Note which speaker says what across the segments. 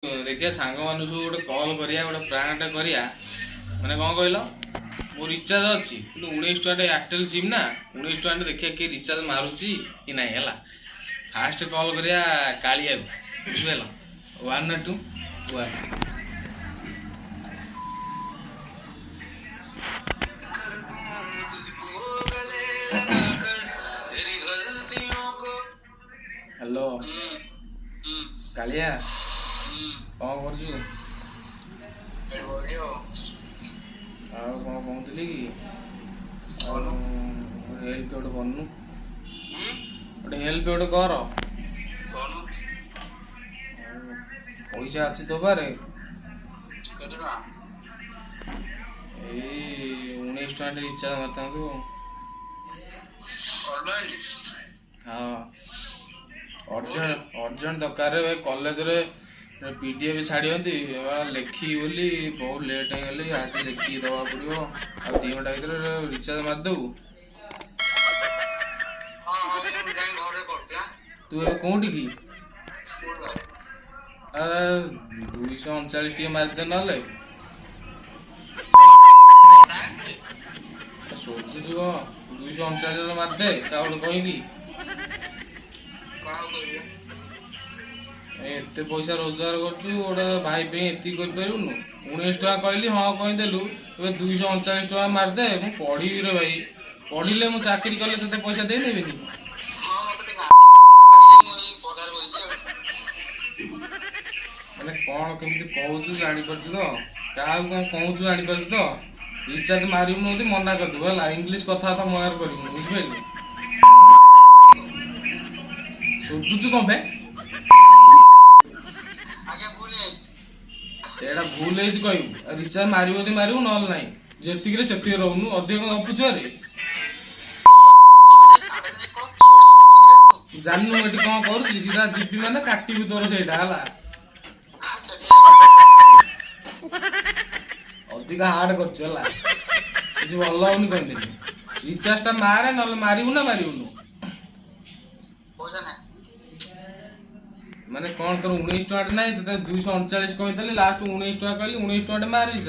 Speaker 1: देखिए सांग मान सब गोटे कल करिया गोटे प्रांक करिया माने कौन कहल मो रिचार्ज अच्छी कि 19 टका एयरटेल सिम ना 19 टका देखिए कि रिचार्ज मारुची कि नहीं है फास्ट कल करिया कालिया बुझल 1 2 1 हेलो कालिया कौन करछु कौन कहते कि हेल्प गोटे करनु गोटे हेल्प गोटे कर पैसा अच्छी तो पारे 19 टका रिचार्ज मारता हाँ अर्जेंट दरकार भाई कॉलेज रे पीडीएफ छाड़ी लिखी बोली बहुत लेट हो आज लिखी दवा पड़ो आ 2 घंटा भर रिचार्ज मारदेबू तू कौटी कि 239 टी मारदे ना सोचु 239 मारदे क्या कहीं एते पैसा रोजगार करछु गोटे भाई पे एति कर परउनु 19 टका कहली हां कहिदेलु ए 239 टका मार दे मु पढी रे भाई पढिले मु चाकरी करले तते पैसा दे देबेनी माने कोन केमिति कहउछु जानि परछु तो काउ कोन कहउछु जानि परछु तो रिचार्ज मारिउ नोती मना कर दु हला इंग्लिश कथा त मयार करिउ बुझबेली सोचु कोन बे सेटा भूल है कहू रिचार्ज मारिबो मारिबो नल नाही जेतिक रे सेति रहनु अधिक गपुछ रे जाननु एटी कोन करू सीधा जीपी माने काटिबी तोर सेटा हला अधिक हार्ड करछ हला जे भल होनी कहनी रिचार्ज ता मारे नल मारिबो ना मारिबो माने कौन तोर 19 टका नहीं तो 239 कहतली लास्ट 19 टका कहली 19 टका मारी छ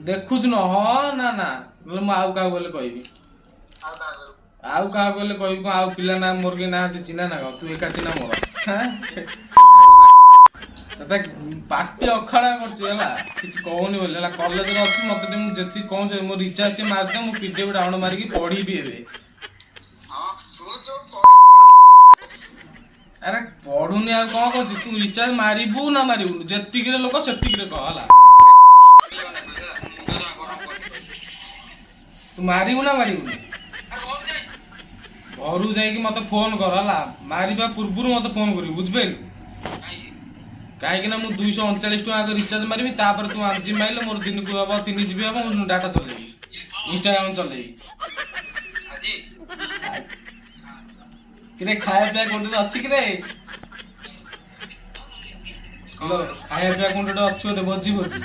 Speaker 1: देखुछ न हां ना ना मतलब म आउ का बोले कहबी आउ का बोले कहबी को आउ पिला ना मोर के ना चिना ना तू एका चिना मोर तते पार्टी अखड़ा करछ हला किछ कहउनी बोले हला कॉलेज रे अछि मते मु जति कहू से मो रिचार्ज के मार दे मु पीडीएफ डाउन मार के पढी भी हेबे अरे पढ़ुनी आ कौन कर तू रिचार्ज मारिबू ना मारिबू जेतिक रे लोक सेतिक रे कह हला तू मारिबू ना मारिबू घरू जाई कि मते फोन कर हला मारिबा पूर्वरु मते फोन करी बुझबेल काहे कि ना मु 239 टका के रिचार्ज मारिबी तापर तू आज माइले मोर दिन को हबो 3 जीबी हबो मु डाटा चलेबी इंस्टाग्राम चलेबी किरे खाया पिया कोंटे अछि किरे हेलो खाया पिया कोंटे अछि ओते बजी बजी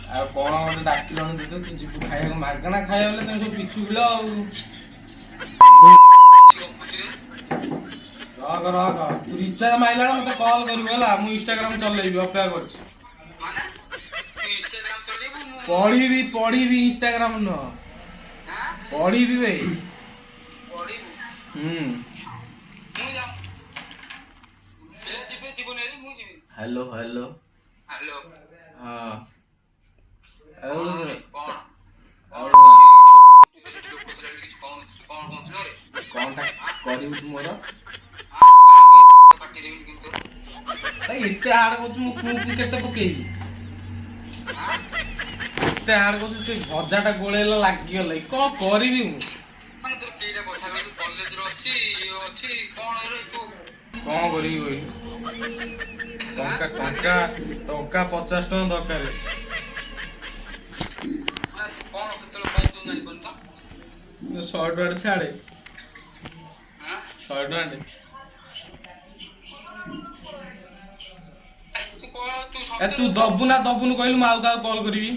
Speaker 1: आ कोन ओते डाकिलन दे तू जीबू खाया को मागना खाया बोले तू सब पिछु बिलो रग तू रिचार्ज माइला मते कॉल करू हला मु इंस्टाग्राम चलेबी अपेक्षा करछि माने तू इंस्टाग्राम चलेबू पढीबी इंस्टाग्राम न हां पढीबी बे हेलो हेलो हेलो हाँ कौन करू तुमर एते हार्ड कर केते पकेबी एते हार्ड कर से भजाटा गोळेला लागि गलै को करबी मु कौन करी टंका 50 टका दरकार 100 टका छाड़े 100 टका तू दबु ना दबुनु कहलु म आउ का कॉल करबी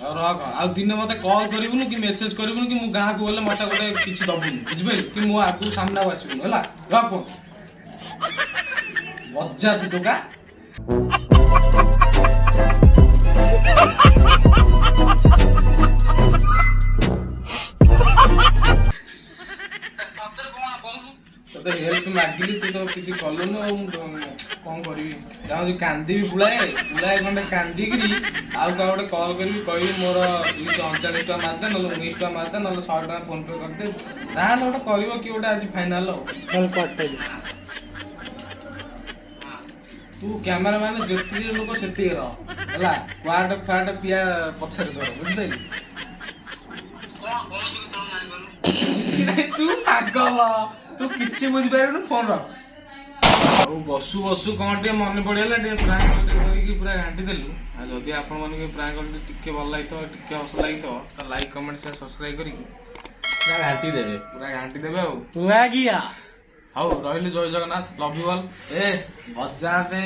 Speaker 1: रख आ दिन मत कॉल करूँ कि मेसेज करूँ कि गाँव को गले मत गोटे किसी दबुन बुझे कि मो आगु सामना आसबुन है रख। ଅଜାତି ଟୋକା। ତତେ ହେଲ୍ପ ମାଗିଲି ତୁ ତ କିଛି କଲୁନୁ ଆଉ କଣ କରିବି ଚାହୁଁଛି କାନ୍ଦିବି ପୁଳାଏ ଖଣ୍ଡେ କାନ୍ଦିକିରି ଆଉ କାହା ଗୋଟେ କଲ୍ କରିବି କହିବି ମୋର 239 ଟଙ୍କା ମାରିଦେ ନହେଲେ 19 ଟଙ୍କା ମାରିଦେ ନହେଲେ 100 ଟଙ୍କା ଫୋନ ପେ କରିଦେ ତାହେଲେ ଗୋଟେ କରିବ କି ଗୋଟେ ଆଜି ଫାଇନାଲ ତୁ କ୍ୟାମେରାମ୍ୟାନ ଯେତିକି ଲୋକ ସେତିକି ରହ ହେଲା କ୍ୱାଟ ଫ୍ୱାଟ ପିଆ ପଛରେ କର ବୁଝିପାରିଲୁ କିଛି ନାହିଁ ତୁ ପାଗଳ ତୁ କିଛି ବୁଝିପାରିବୁନୁ ଫୋନ ରଖ ଆଉ ବସୁ ବସୁ କଣ ଟିକେ ମନେ ପଡିଗଲା ଟିକେ ପ୍ରାଙ୍କ କରିକି ପୁରା ଘାଣ୍ଟି ଦେଲୁ ଆଉ ଯଦି ଆପଣ ମାନଙ୍କୁ ପ୍ରାଙ୍କ ଟିକେ ଭଲ ଲାଗିଥିବ ଟିକେ ହସ ଲାଗିଥିବ ତ ଲାଇକ୍ କମେଣ୍ଟ ସେୟାର ସବସ୍କ୍ରାଇବ କରିକି ପୁରା ଘାଣ୍ଟି ଦେବେ ଆଉ ହଉ ରହିଲୁ ଜୟ ଜଗନ୍ନାଥ ଲଭ୍ ୟୁ ଅଲ୍ ଏ ଅଜା ବେ